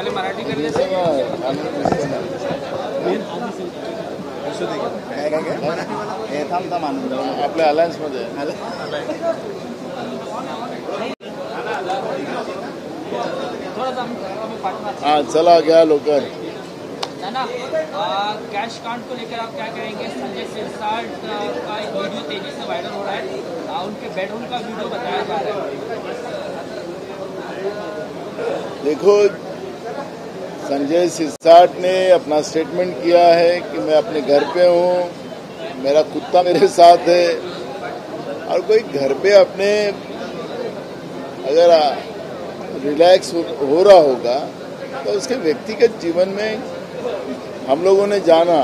के मराठी करने से हे थांब थांब आनंद आपल्या अलायन्समध्ये हाँ चला गया लोकर ना कैश कांड को लेकर आप क्या कहेंगे? संजय सिरसाट का एक वीडियो तेजी से वायरल हो रहा है, उनके बेडरूम का वीडियो बताया जा रहा है। देखो, संजय सिरसाट ने अपना स्टेटमेंट किया है कि मैं अपने घर पे हूँ, मेरा कुत्ता मेरे साथ है, और कोई घर पे अपने अगर रिलैक्स हो रहा होगा तो उसके व्यक्तिगत जीवन में हम लोगों ने जाना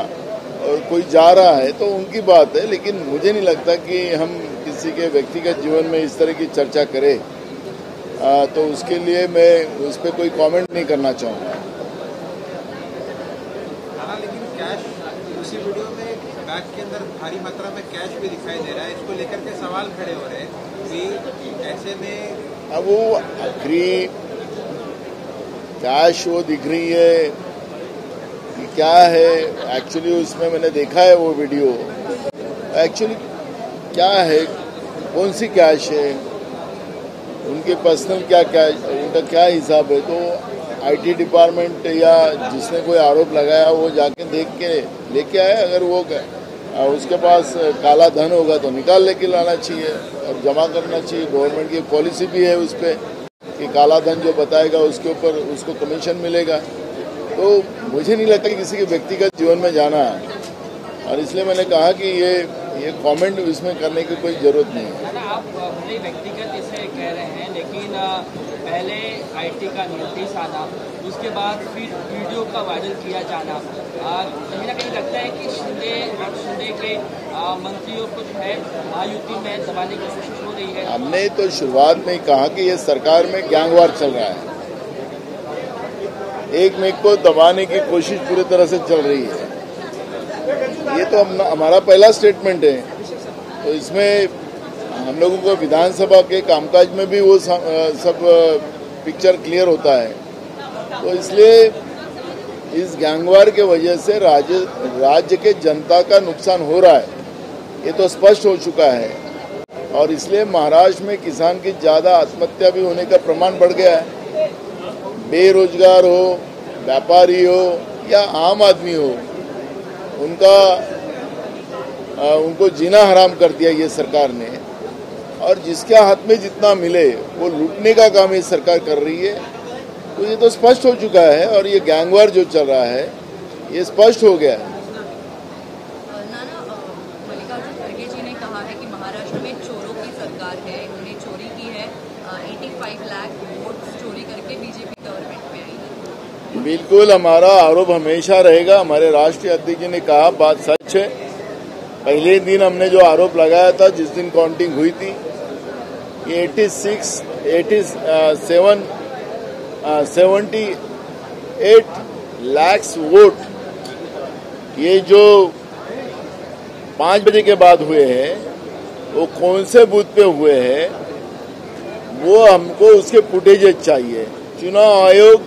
और कोई जा रहा है तो उनकी बात है, लेकिन मुझे नहीं लगता कि हम किसी के व्यक्तिगत जीवन में इस तरह की चर्चा करें, तो उसके लिए मैं उस पर कोई कमेंट नहीं करना चाहूँगा। लेकिन कैश उसी वीडियो में बैग के अंदर भारी मात्रा में कैश भी दिखाई दे रहा है, इसको लेकर के सवाल खड़े हो रहे हैं कि ऐसे में अब वो आखिरी कैश वो दिख रही है कि क्या है एक्चुअली, उसमें मैंने देखा है वो वीडियो, एक्चुअली क्या है, कौन सी कैश है, उनके पर्सनल क्या कैश, उनका क्या हिसाब है, तो आईटी डिपार्टमेंट या जिसने कोई आरोप लगाया वो जाके देख के लेके आए। अगर वो उसके पास काला धन होगा तो निकाल लेके लाना चाहिए और जमा करना चाहिए। गवर्नमेंट की पॉलिसी भी है उस पर कि काला धन जो बताएगा उसके ऊपर उसको कमीशन मिलेगा। तो मुझे नहीं लगता कि किसी के व्यक्तिगत जीवन में जाना है, और इसलिए मैंने कहा कि ये कमेंट इसमें करने की कोई जरूरत नहीं है। आप भले व्यक्तिगत इसे कह रहे हैं, लेकिन पहले आईटी का नोटिस आना, उसके बाद फिर वीडियो का वायरल किया जाना, कहीं ना कहीं लगता है कि शिंदे के मंत्रियों को जो है महायुति में दबाने की कोशिश हो रही है। हमने तो शुरुआत में ही कहा कि ये सरकार में गैंगवार चल रहा है, एक में को दबाने की कोशिश पूरी तरह से चल रही है। ये तो हमारा पहला स्टेटमेंट है, तो इसमें हम लोगों को विधानसभा के कामकाज में भी वो सब पिक्चर क्लियर होता है। तो इसलिए इस गैंगवार के वजह से राज्य के जनता का नुकसान हो रहा है, ये तो स्पष्ट हो चुका है, और इसलिए महाराष्ट्र में किसान की ज़्यादा आत्महत्या भी होने का प्रमाण बढ़ गया है। बेरोजगार हो, व्यापारी हो या आम आदमी हो, उनको जीना हराम कर दिया ये सरकार ने, और जिसके हाथ में जितना मिले वो लूटने का काम ये सरकार कर रही है। तो ये तो स्पष्ट हो चुका है, और ये गैंगवार जो चल रहा है ये स्पष्ट हो गया है। मल्लिकार्जुन खड़गे जी ने कहा है कि महाराष्ट्र में चोरों की सरकार है, उन्होंने चोरी की है, 85 लाख वोट चोरी करके बीजेपी गवर्नमेंट में आई। बिल्कुल, हमारा आरोप हमेशा रहेगा। हमारे राष्ट्रीय अध्यक्ष जी ने कहा, बात सच है। पहले दिन हमने जो आरोप लगाया था, जिस दिन काउंटिंग हुई थी, ये 78 लाख वोट ये जो 5 बजे के बाद हुए हैं, वो कौन से बूथ पे हुए हैं, वो हमको उसके फुटेजेज चाहिए। चुनाव आयोग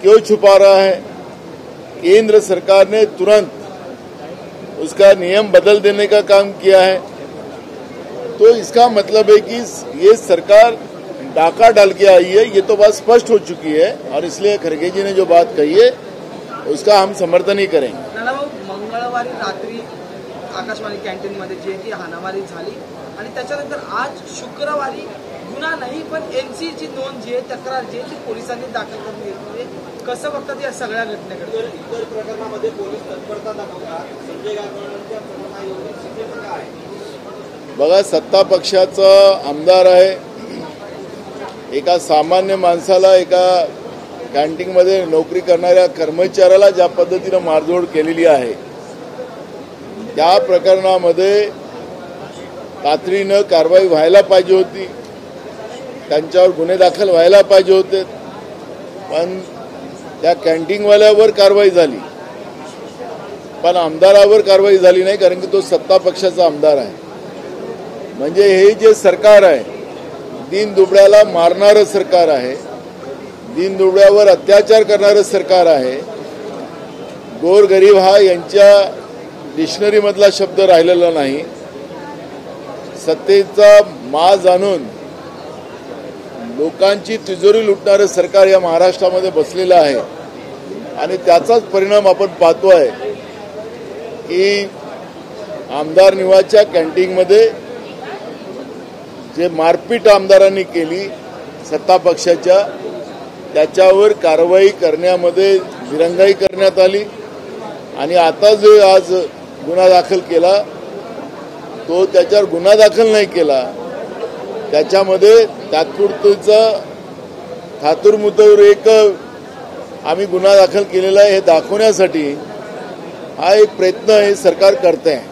क्यों छुपा रहा है? केंद्र सरकार ने तुरंत उसका नियम बदल देने का काम किया है। तो इसका मतलब है कि ये सरकार डाका डाल के आई है, ये तो बात स्पष्ट हो चुकी है, और इसलिए खड़गे जी ने जो बात कही है उसका हम समर्थन ही करेंगे। मंगळवारी रात्री आकाशवाणी कॅन्टीनमध्ये जे की हाणामारी झाली, आणि त्याच्यानंतर आज शुक्रवारी गुन्हा नाही पण एनसीची नोंद जी आहे, तक्रार जी आहे ती पोलिसांनी दाखल करून घेतली आहे। कसं बघतात या सगळ्या घटनेकडे? इतर प्रकरणामध्ये पोलीस तत्परता दाखवतात, संजय गायकवाडांच्या प्रकरणाएवढी सिद्ध का आहे? बघा, सत्ता पक्षाचा आमदार आहे, एका सामान्य माणसाला, एका कॅन्टीनमध्ये नोकरी करणाऱ्या कर्मचाऱ्याला ज्या पद्धतीनं मारझोड केलेली आहे, त्या प्रकरणामध्ये तातडीनं कारवाई व्हायला पाहिजे होती, त्यांच्यावर गुन्हे दाखल व्हायला पाहिजे होते, पण त्या कॅन्टीनवाल्यावर कारवाई झाली, पण आमदारावर कारवाई झाली नाही, कारण की तो सत्ता पक्षाचा आमदार आहे। म्हणजे हे जे सरकार आहे, दीन दुबळ्याला मारणारं सरकार आहे, दीनदुबळ्यावर अत्याचार करणारं सरकार आहे. गोरगरीब हा यांच्या डिक्शनरीमधला शब्द राहिलेला नाही. सत्तेचा माज आणून लोकांची तिजोरी लुटणारं सरकार या महाराष्ट्रामध्ये बसलेलं आहे आणि त्याचाच परिणाम आपण पाहतोय की आमदार निवासच्या कॅन्टीनमध्ये जे मारपीट आमदारांनी केली सत्ता पक्षाच्या, त्याच्यावर कारवाई करण्यामध्ये दिरंगाई करण्यात आली आणि आता जो आज गुन्हा दाखल केला तो त्याच्यावर गुन्हा दाखल नाही केला, त्याच्यामध्ये तात्पुरतीचा थातुरमुतूर एक आम्ही गुन्हा दाखल केलेला आहे हे दाखवण्यासाठी हा एक प्रयत्न हे सरकार करते आहे.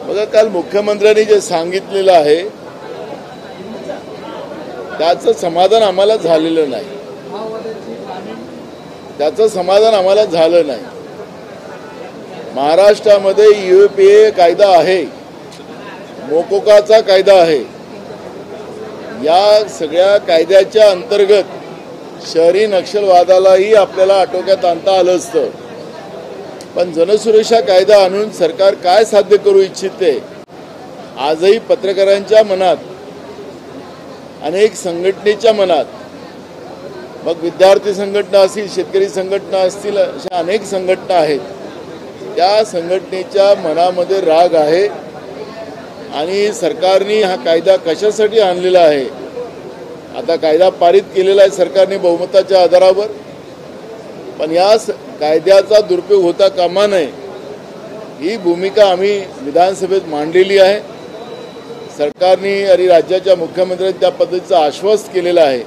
बघा, काल मुख्यमंत्र्यांनी जे सांगितलेलं आहे त्याचं समाधान आम्हाला झालेलं नाही. त्याचं समाधान आम्हाला झालं नाही. महाराष्ट्रामध्ये UAPA कायदा आहे, मोकोकाचा कायदा आहे. या सगळ्या कायद्याच्या अंतर्गत शहरी नक्षलवादालाही आपल्याला आटोक्यात आणता आलं असतं. पण जनसुरक्षा कायदा आणून सरकार काय साध्य करू इच्छिते? आजही पत्रकारांच्या मनात, अनेक संघटनेच्या मनात, मग विद्यार्थी संघटना असतील, शेतकरी संघटना असतील, अशा अनेक संघटना आहेत. त्या संघटनेच्या मनामध्ये राग आहे आणि सरकारने हा कायदा कशासाठी आणलेला आहे? आता कायदा पारित केलेला आहे सरकारने बहुमताच्या आधारावर, पण या कायद्याचा दुरुपयोग होता कामा नये ही भूमिका आम्ही विधानसभेत मांडलेली आहे. सरकारने आणि राज्याच्या मुख्यमंत्र्यांनी त्या पद्धतीचं आश्वासन केलेलं आहे.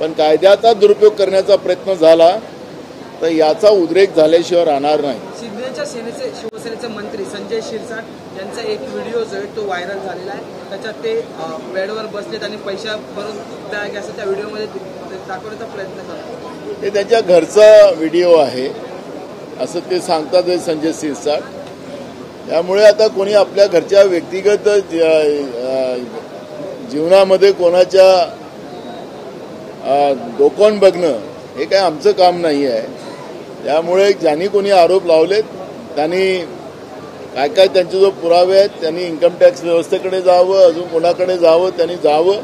पण कायद्याचा दुरुपयोग करण्याचा प्रयत्न झाला तर याचा उद्रेक झाल्याशिवाय राहणार नाही. शिवसेनेच्या शिवसेनेचे मंत्री संजय शिरसाट यांचा एक व्हिडिओ जो आहे तो व्हायरल झालेला आहे. त्याच्यात ते बेडवर बसलेत आणि पैसा भरून बॅग असं त्या व्हिडिओमध्ये दाखवण्याचा प्रयत्न करतात. हे त्यांच्या घरचा व्हिडिओ आहे असं ते सांगतात हे संजय शिरसाट. त्यामुळे आता कोणी आपल्या घरच्या व्यक्तिगत जीवनामध्ये कोणाच्या डोकावून बघणं हे काय आमचं काम नाही आहे. त्यामुळे ज्यांनी कोणी आरोप लावलेत त्यांनी काय काय त्यांचे जो पुरावे आहेत त्यांनी इन्कम टॅक्स व्यवस्थेकडे जावं, अजून कोणाकडे जावं त्यांनी जावं,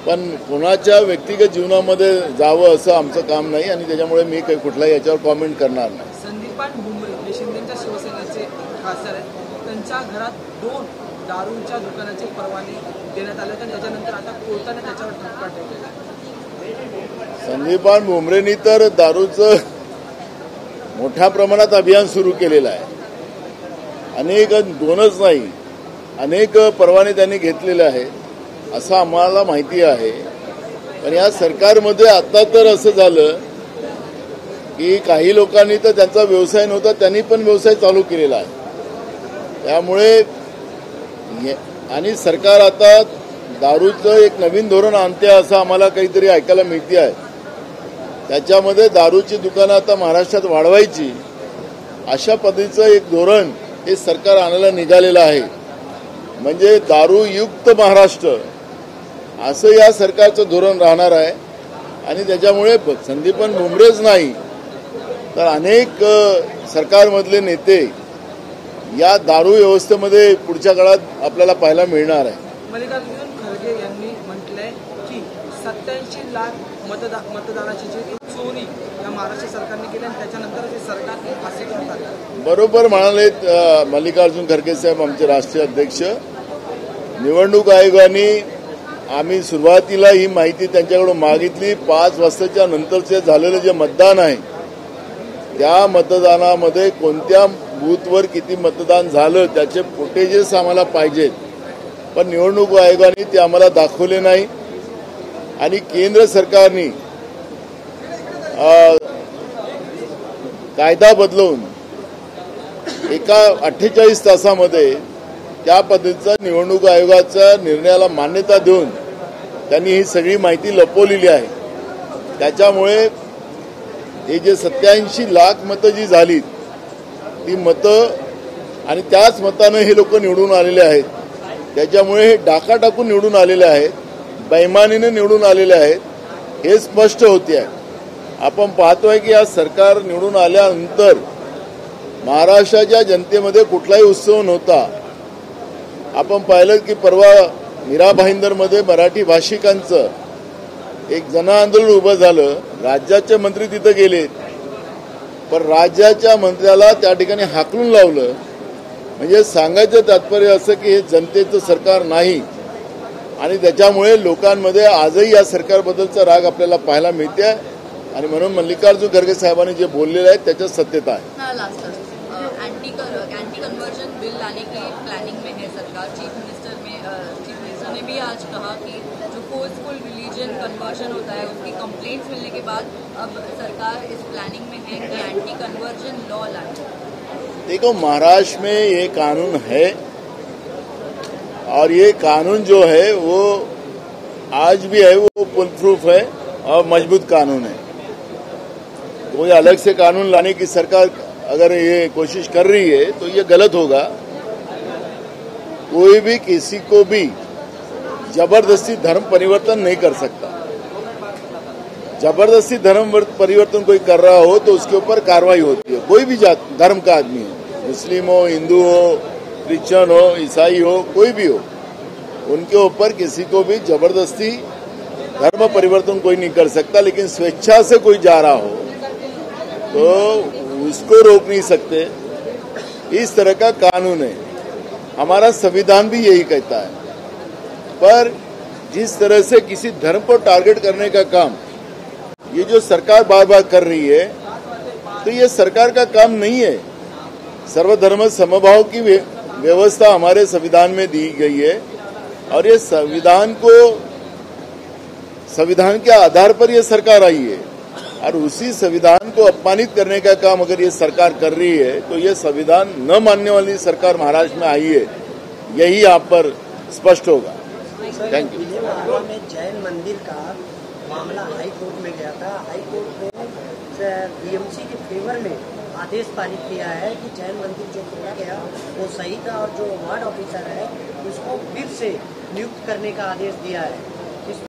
पण कोणाच्या व्यक्तिगत जीवनामध्ये जावं असं आमचं काम नाही आणि त्याच्यामुळे मी काही कुठलाही याच्यावर कॉमेंट करणार नाही. संदीपान भुमरे हे शिंदेच्या शिवसेनेचे खासदार आहेत. त्यांच्या घरात 2 दारूच्या दुकानाचे परवाने देण्यात आले आणि त्याच्यानंतर आता कोर्टाने त्याच्यावर ठपका ठेवलेला आहे. संदीपान भुमरेंनी तर दारूचं मोठ्या प्रमाणात अभियान सुरू केलेलं आहे. अनेक 2च नाही अनेक परवाने त्यांनी घेतलेले आहेत असं आम्हाला माहिती आहे. पण या सरकारमध्ये आता तर असं झालं की काही लोकांनी तर त्यांचा व्यवसाय नव्हता त्यांनी पण व्यवसाय चालू केलेला आहे. त्यामुळे आणि सरकार आता दारूचं एक नवीन धोरण आणते असं आम्हाला काहीतरी ऐकायला मिळते आहे. त्याच्यामध्ये दारूची दुकानं आता महाराष्ट्रात वाढवायची अशा पद्धतीचं एक धोरण हे सरकार आणायला निघालेलं आहे. म्हणजे दारूयुक्त महाराष्ट्र असं या सरकारचं धोरण राहणार आहे. आणि त्याच्यामुळे संदीपान भुमरेच नाही तर अनेक सरकारमधले नेते या दारू व्यवस्थेमध्ये पुढच्या काळात आपल्याला पाहायला मिळणार आहे. मल्लिकार्जुन खरगे यांनी म्हटलंय की 87 लाख मतदानाची जी चोरी या महाराष्ट्र सरकारने केली आणि त्याच्यानंतर ते सरकार असे करतात. बरोबर म्हणाले मल्लिकार्जुन खरगे साहेब आमचे राष्ट्रीय अध्यक्ष. निवडणूक आयोगाने आम्ही सुरुवातीला ही माहिती त्यांच्याकडून मागितली. 5 वाजताच्या नंतरचे झालेलं जे मतदान आहे त्या मतदानामध्ये कोणत्या बूथवर किती मतदान झालं त्याचे फुटेजेस आम्हाला पाहिजेत. पण निवडणूक आयोगाने ते आम्हाला दाखवले नाही आणि केंद्र सरकारने कायदा बदलून एका 48 तासामध्ये त्या पद्धतीचा निवडणूक आयोगाच्या निर्णयाला मान्यता देऊन त्यांनी ही सगळी माहिती लपवलेली आहे. त्याच्यामुळे हे जे 87 लाख मतं जी झाली ती मतं आणि त्याच मतानं हे लोक निवडून आलेले आहेत. त्याच्यामुळे हे डाका टाकून निवडून आलेले आहेत, बेईमानीने निवडून आलेले आहेत हे स्पष्ट होते आहे. आपण पाहतोय की आज सरकार निवडून आल्यानंतर महाराष्ट्राच्या जनतेमध्ये कुठलाही उत्सव नव्हता. आपण पाहिलं की परवा मीरा भाईंदरमध्ये मराठी भाषिकांचं एक जनआंदोलन उभं झालं. राज्याचे मंत्री तिथं गेले, पण राज्याच्या मंत्र्याला त्या ठिकाणी हाकलून लावलं. म्हणजे सांगायचं तात्पर्य असं की हे जनतेचं सरकार नाही आणि त्याच्यामुळे लोकांमध्ये आजही या सरकारबद्दलचा राग आपल्याला पाहायला मिळते. आणि म्हणून मल्लिकार्जुन खरगे साहेबांनी जे बोललेलं आहे त्याच्यात सत्यता आहे. एंटी कन्वर्जन बिल लाने की प्लानिंग में है सरकार. चीफ मिनिस्टर ने भी आज कहा कि जो फोर्सफुल रिलीजन कन्वर्जन होता है उसकी कंप्लेंट्स मिलने के बाद अब सरकार इस प्लानिंग में है कि एंटी कन्वर्जन लॉ लाए. देखो, महाराष्ट्र में ये कानून है और ये कानून जो है वो आज भी है, वो पुल प्रूफ है और मजबूत कानून है. कोई अलग से कानून लाने की सरकार अगर ये कोशिश कर रही है तो ये गलत होगा. कोई भी किसी को भी जबरदस्ती धर्म परिवर्तन नहीं कर सकता. जबरदस्ती धर्म परिवर्तन कोई कर रहा हो तो उसके ऊपर कार्रवाई होती है. कोई भी जात धर्म का आदमी हो, मुस्लिम हो, हिंदू हो, क्रिश्चियन हो, ईसाई हो, कोई भी हो, उनके ऊपर किसी को भी जबरदस्ती धर्म परिवर्तन कोई नहीं कर सकता. लेकिन स्वेच्छा से कोई जा रहा हो तो उसको रोक नहीं सकते. इस तरह का कानून है. हमारा संविधान भी यही कहता है. पर जिस तरह से किसी धर्म को टारगेट करने का काम ये जो सरकार बार बार कर रही है तो ये सरकार का काम नहीं है. सर्वधर्म समभाव की व्यवस्था हमारे संविधान में दी गई है और ये संविधान के आधार पर ये सरकार आई है और उसी संविधान को अपमानित करने का काम अगर ये सरकार कर रही है तो ये संविधान न मानने वाली सरकार महाराष्ट्र में आई है, यही यहाँ पर स्पष्ट होगा. Thank you. में जैन मंदिर का मामला हाई कोर्ट में गया था. हाई कोर्ट ने बीएमसी के फेवर में आदेश पारित किया है कि जैन मंदिर जो खोला गया वो सही था और जो वार्ड ऑफिसर है उसको फिर से नियुक्त करने का आदेश दिया है.